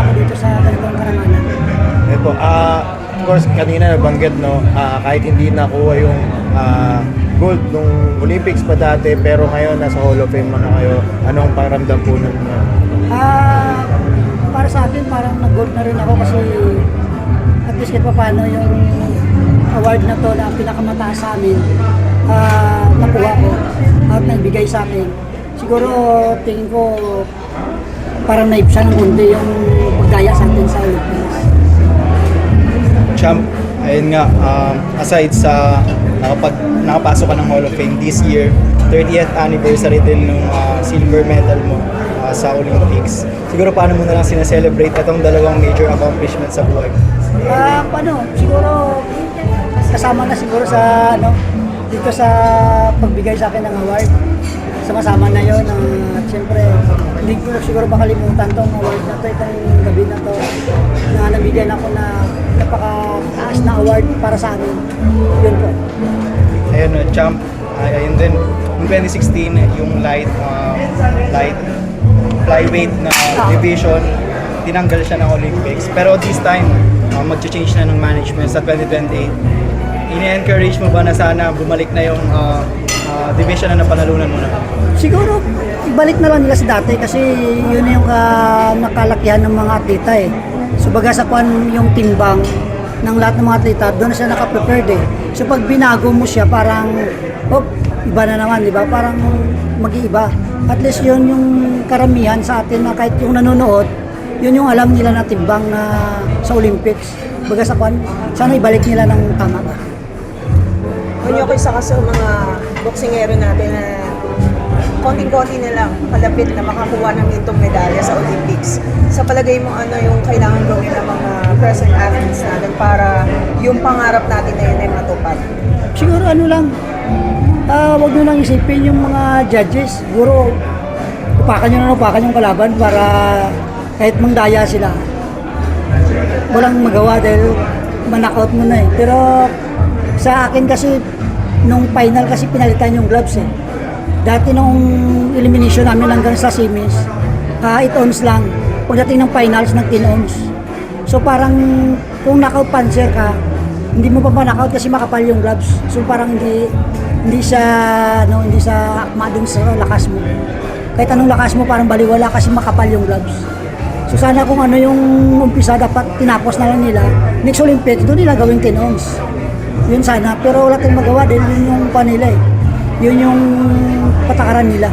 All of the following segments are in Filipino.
ako dito sa ganitong karangalan. Ito, of course, kanina nabanggit, no, kahit hindi nakuha yung gold nung Olympics pa dati, pero ngayon nasa Hall of Fame na kayo, anong pakiramdam po nun? Para sa akin, parang nag-gold na rin ako kasi at least kahit paano yung award na to na pinakamataas sa amin, nakuha ko at naibigay sa akin. Siguro tingin ko parang naibsan ng kundi yung pagdaya sa atin sa Olympics. Champ, ayun nga, aside sa nakapasok ka ng Hall of Fame this year, 30th anniversary din ng silver medal mo sa Olympics. Siguro paano mo na lang sinaselebrate itong dalawang major accomplishments sa buhay? Siguro kasama na siguro sa dito sa pagbigay sa akin ng award. Sama-sama na yun. At siyempre, hindi ko siguro makalimutan tong award na to, itong gabi na to, na nabigyan ako na napakataas na award para sa amin. Yun po. Ayun, Champ, ayun din. Noong 2016, yung light flyweight na division, tinanggal siya ng Olympics. Pero this time, mag-change na ng management sa 2028. Ini-encourage mo ba na sana bumalik na yung division na napanalunan mo na? Siguro, ibalik na lang nila sa dati kasi yun yung nakalakihan ng mga atleta eh. So baga sa kwan yung timbang ng lahat ng mga atleta, doon na siya naka-prepared eh. So pag binago mo siya, parang, iba na naman, di ba? Parang mag-iiba. At least yun yung karamihan sa atin na kahit yung nanonood, yun yung alam nila na timbang na sa Olympics. Baga sa kwan, sana ibalik nila ng tama ba? Ano ko isa ka sa mga boksingero natin na konting-konti na lang kalapit na makakuha ng itong medalya sa Olympics. Sa palagay mo, ano yung kailangan gawin ng mga present athletes natin para yung pangarap natin na yun ay matupad? Siguro wag nyo lang isipin yung mga judges. Siguro, upakan yung kalaban para kahit mangdaya sila. Walang magawa dahil manakaut mo na eh. Pero sa akin kasi, nung final kasi pinalitan yung gloves eh. Dati nung elimination namin hanggang sa semis, 8 ons lang. Pagdating ng finals, nag 10 ons. So parang kung knockout puncher ka, hindi mo pa knockout kasi makapal yung gloves. So parang hindi siya akma dun sa lakas mo. Kahit anong lakas mo, parang baliwala kasi makapal yung gloves. So sana kung ano yung umpisa, dapat tinapos na lang nila. Next Olympics, doon nila gawing 10 ons. Yun sana, pero wala tayong magawa dahil yun yung panila eh. Yun yung patakaran nila.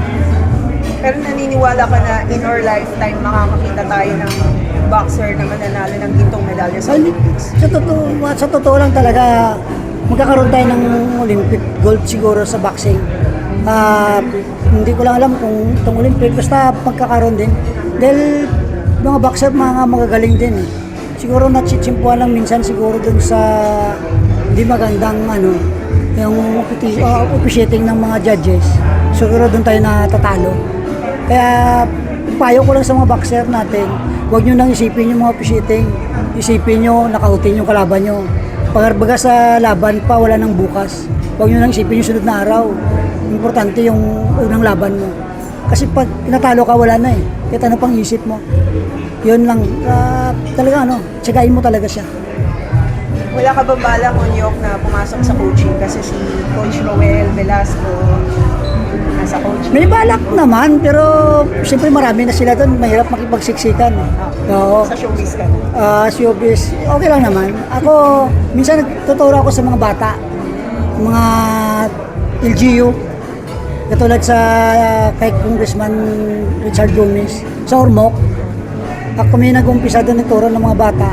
Pero naniniwala ka na in our lifetime makakakita tayo ng boxer na mananalo ng gintong medalya sa Olympics? Sa totoo lang talaga, magkakaroon tayo ng Olympic gold siguro sa boxing. Hindi ko lang alam kung itong Olympic, basta magkakaroon din. Dahil mga boxer, mga magagaling din eh. Siguro natsitsimpuan lang minsan siguro dun sa hindi magandang yung officiating ng mga judges. Siguro dun tayo natatalo. Kaya payo ko lang sa mga boxer natin, huwag nyo nang isipin yung mga officiating. Isipin nyo, nakautin yung kalaban nyo. Pagkarbaga sa laban pa, wala nang bukas. Huwag nyo nang isipin yung sunod na araw. Importante yung unang laban mo. Kasi pag natalo ka, wala na eh. Kahit ano pang isip mo. Yun lang. Talaga tsagain mo talaga siya. Wala ka bang balak on Yok na pumasok sa coaching kasi si Coach Roel Velasco nasa coaching? May balak naman, pero siyempre marami na sila doon. Mahirap makipagsiksikan. Oo. Sa showbiz ka? Showbiz, okay lang naman. Ako, minsan nagtuturo ako sa mga bata, mga LGU, katulad sa kay Congressman Richard Gomez, sa Ormoc. Ako may nag-umpisa doon nagturo ng mga bata.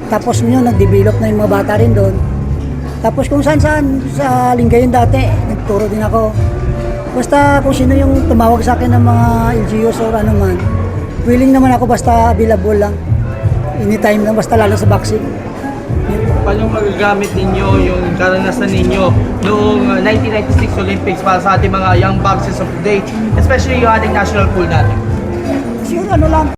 Tapos yun, nag-develop na yung mga bata rin doon. Tapos kung saan-saan, sa Lingayen dati, nagturo din ako. Basta kung sino yung tumawag sa akin ng mga LGUs or ano man, willing naman ako basta available lang. Anytime lang, basta lalo sa boxing. Paano magagamit ninyo yung karanasan ninyo noong 1996 Olympics para sa ating mga young boxers of today, especially yung ating national pool natin? Siguro lang,